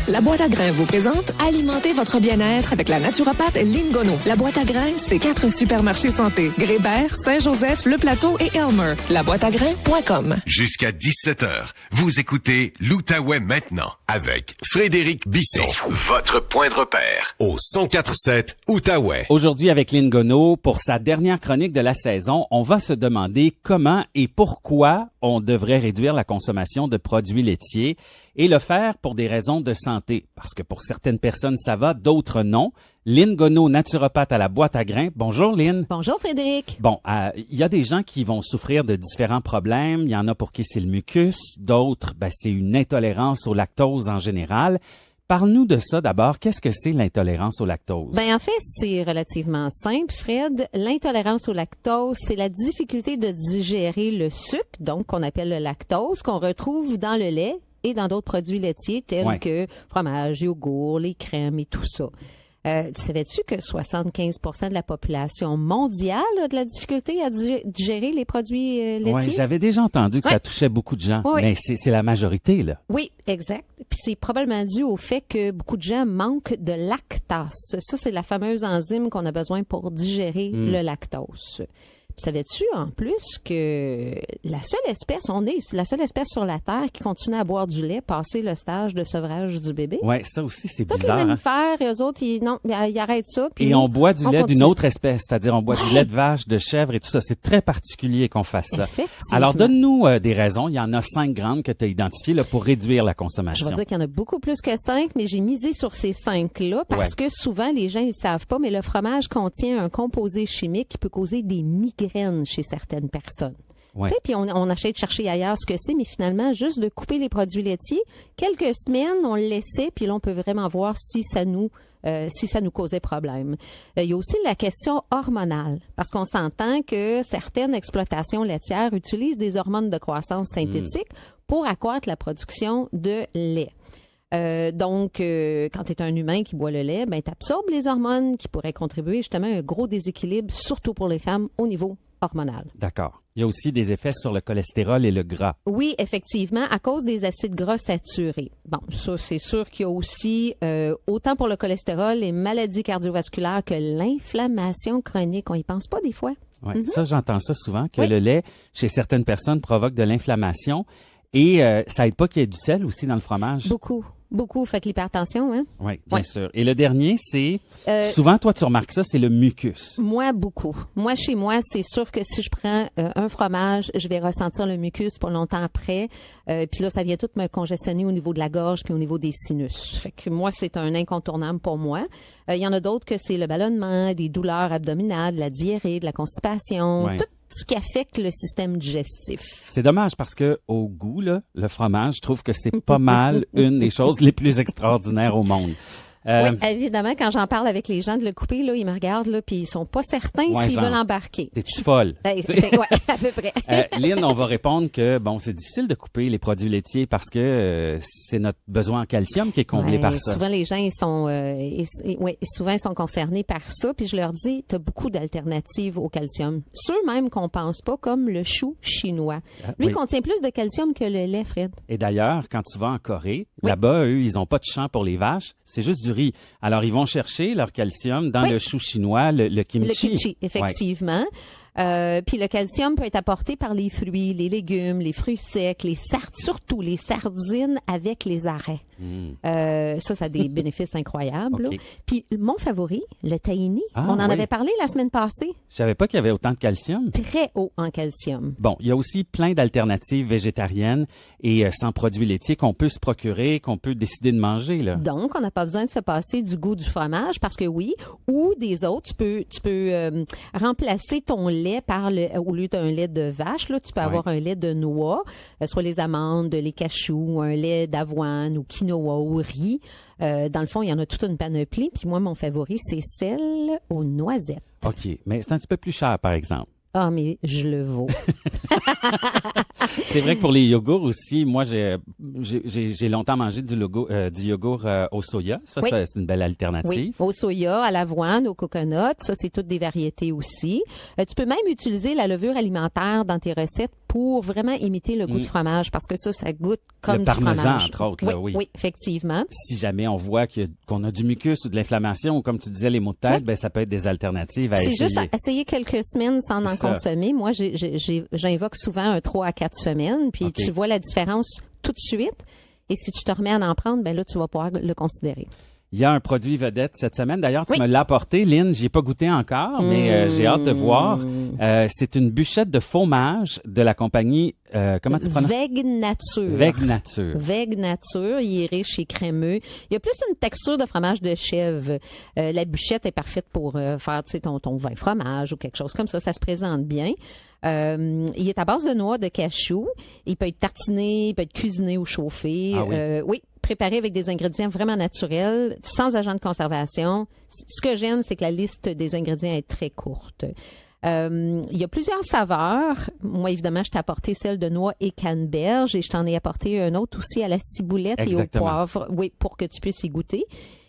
La boîte à grains vous présente Alimentez votre bien-être avec la naturopathe Lynn Gonneau. La boîte à grains, c'est 4 supermarchés santé. Grébert, Saint-Joseph, Le Plateau et Elmer. Laboîteagrains.com. Jusqu'à 17h, vous écoutez l'Outaouais maintenant avec Frédéric Bisson. Votre point de repère au 104.7 Outaouais. Aujourd'hui, avec Lynn Gonneau, pour sa dernière chronique de la saison, on va se demander comment et pourquoi on devrait réduire la consommation de produits laitiers et le faire pour des raisons de santé. Parce que pour certaines personnes, ça va, d'autres non. Lynn Gonneau, naturopathe à la boîte à grains. Bonjour, Lynn. Bonjour, Frédéric. Bon, il y a des gens qui vont souffrir de différents problèmes. Il y en a pour qui c'est le mucus. D'autres, c'est une intolérance au lactose en général. Parle-nous de ça d'abord. Qu'est-ce que c'est l'intolérance au lactose? En fait, c'est relativement simple, Fred. L'intolérance au lactose, c'est la difficulté de digérer le sucre, donc qu'on appelle le lactose, qu'on retrouve dans le lait et dans d'autres produits laitiers tels que fromage, yogourt, les crèmes et tout ça. Savais-tu que 75% de la population mondiale a de la difficulté à digérer les produits laitiers? Oui, j'avais déjà entendu que ça touchait beaucoup de gens, mais c'est la majorité, là. Oui, exact. Puis c'est probablement dû au fait que beaucoup de gens manquent de lactase. Ça, c'est la fameuse enzyme qu'on a besoin pour digérer le lactose. Savais-tu en plus que la seule espèce, on est la seule espèce sur la Terre qui continue à boire du lait passé le stage de sevrage du bébé? Oui, ça aussi, c'est Tous bizarre. Les mammifères, eux autres, ils arrêtent ça. Puis et on boit du lait d'une autre espèce, c'est-à-dire on boit du lait de vache, de chèvre et tout ça. C'est très particulier qu'on fasse ça. Alors, donne-nous des raisons. Il y en a 5 grandes que tu as identifiées là, pour réduire la consommation. Je vais dire qu'il y en a beaucoup plus que 5, mais j'ai misé sur ces 5-là parce que souvent, les gens ils savent pas, mais le fromage contient un composé chimique qui peut causer des migraines chez certaines personnes. Ouais. Puis on achète de chercher ailleurs ce que c'est, mais finalement, juste de couper les produits laitiers, quelques semaines, on le laissait, puis là, on peut vraiment voir si ça nous causait problème. Il y a aussi la question hormonale, parce qu'on s'entend que certaines exploitations laitières utilisent des hormones de croissance synthétique pour accroître la production de lait. Donc, quand tu es un humain qui boit le lait, tu absorbes les hormones qui pourraient contribuer justement à un gros déséquilibre, surtout pour les femmes, au niveau hormonal. D'accord. Il y a aussi des effets sur le cholestérol et le gras. Oui, effectivement, à cause des acides gras saturés. Bon, ça, c'est sûr qu'il y a aussi, autant pour le cholestérol, les maladies cardiovasculaires que l'inflammation chronique. On y pense pas des fois. Oui, ça, j'entends ça souvent, que le lait, chez certaines personnes, provoque de l'inflammation. Et ça aide pas qu'il y ait du sel aussi dans le fromage. Beaucoup. Fait que l'hypertension, hein? Oui, bien sûr. Et le dernier, c'est, souvent, toi, tu remarques ça, c'est le mucus. Moi, beaucoup. Moi, chez moi, c'est sûr que si je prends un fromage, je vais ressentir le mucus pour longtemps après. Puis là, ça vient tout me congestionner au niveau de la gorge puis au niveau des sinus. Fait que moi, c'est un incontournable pour moi. Il y en a d'autres que c'est le ballonnement, des douleurs abdominales, de la diarrhée, de la constipation, tout ce qui affecte le système digestif. C'est dommage parce que au goût, là, le fromage, je trouve que c'est pas mal une des choses les plus extraordinaires au monde. Oui, évidemment, quand j'en parle avec les gens de le couper, là, ils me regardent, là, puis ils sont pas certains s'ils veulent embarquer. T'es-tu folle? Oui, à peu près. Lynn, on va répondre que, c'est difficile de couper les produits laitiers parce que c'est notre besoin en calcium qui est comblé par ça. Souvent, les gens, ils sont concernés par ça, puis je leur dis, t'as beaucoup d'alternatives au calcium. Ceux même qu'on pense pas, comme le chou chinois. Lui, contient plus de calcium que le lait, Fred. Et d'ailleurs, quand tu vas en Corée, là-bas, eux, ils ont pas de champ pour les vaches, c'est juste du riz. Alors, ils vont chercher leur calcium dans le chou chinois, le kimchi. Le kimchi, effectivement. Puis le calcium peut être apporté par les fruits, les légumes, les fruits secs, surtout les sardines avec les arrêts. Ça a des bénéfices incroyables. Okay. Puis mon favori, le tahini, on en avait parlé la semaine passée. Je savais pas qu'il y avait autant de calcium. Très haut en calcium. Bon, il y a aussi plein d'alternatives végétariennes et sans produits laitiers qu'on peut se procurer, qu'on peut décider de manger, là. Donc, on n'a pas besoin de se passer du goût du fromage parce que ou des autres, tu peux remplacer ton lait au lieu d'un lait de vache, là, tu peux avoir un lait de noix, soit les amandes, les cachous, un lait d'avoine ou quinoa ou riz. Dans le fond, il y en a toute une panoplie. Puis moi, mon favori, c'est celle aux noisettes. OK, mais c'est un petit peu plus cher, par exemple. Ah, mais je le vaux. C'est vrai que pour les yogourts aussi, moi, j'ai longtemps mangé du yogourt au soya. Ça, c'est une belle alternative. Oui, au soya, à l'avoine, au coconut. Ça, c'est toutes des variétés aussi. Tu peux même utiliser la levure alimentaire dans tes recettes pour vraiment imiter le goût de fromage, parce que ça goûte comme le du parmesan, fromage. entre autres, là, oui. Oui, effectivement. Si jamais on voit qu'on a du mucus ou de l'inflammation, ou comme tu disais, les maux de tête, ben ça peut être des alternatives à essayer. C'est juste à essayer quelques semaines sans en consommer. Moi, j'invoque souvent un 3 à 4 semaines, puis tu vois la différence tout de suite. Et si tu te remets à en prendre, ben là, tu vas pouvoir le considérer. Il y a un produit vedette cette semaine. D'ailleurs, tu me l'as apporté, Lynn. J'y ai pas goûté encore, mais j'ai hâte de voir. C'est une bûchette de fromage de la compagnie, comment tu prononces? Veg Nature. Veg Nature. Veg Nature. Il est riche et crémeux. Il y a plus une texture de fromage de chèvre. La bûchette est parfaite pour faire, tu sais, ton vin fromage ou quelque chose comme ça. Ça se présente bien. Il est à base de noix de cachou. Il peut être tartiné, il peut être cuisiné ou chauffé. Ah oui. Oui, préparé avec des ingrédients vraiment naturels, sans agent de conservation. Ce que j'aime, c'est que la liste des ingrédients est très courte. Il y a plusieurs saveurs. Moi, évidemment, je t'ai apporté celle de noix et canneberge et je t'en ai apporté un autre aussi à la ciboulette et au poivre. Oui, pour que tu puisses y goûter.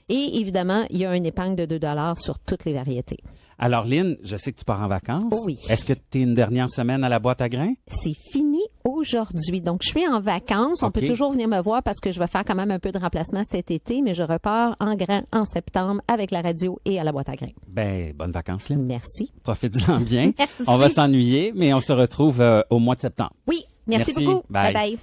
Et évidemment, il y a un épargne de 2$ sur toutes les variétés. Alors, Lynn, je sais que tu pars en vacances. Oh oui. Est-ce que tu es une dernière semaine à la boîte à grains? C'est fini aujourd'hui. Donc, je suis en vacances. On peut toujours venir me voir parce que je vais faire quand même un peu de remplacement cet été, mais je repars en grand en septembre avec la radio et à la boîte à grains. Ben, bonnes vacances, Lynn. Merci. Profite-en bien. Merci. On va s'ennuyer, mais on se retrouve au mois de septembre. Oui, merci beaucoup. Bye. Bye bye.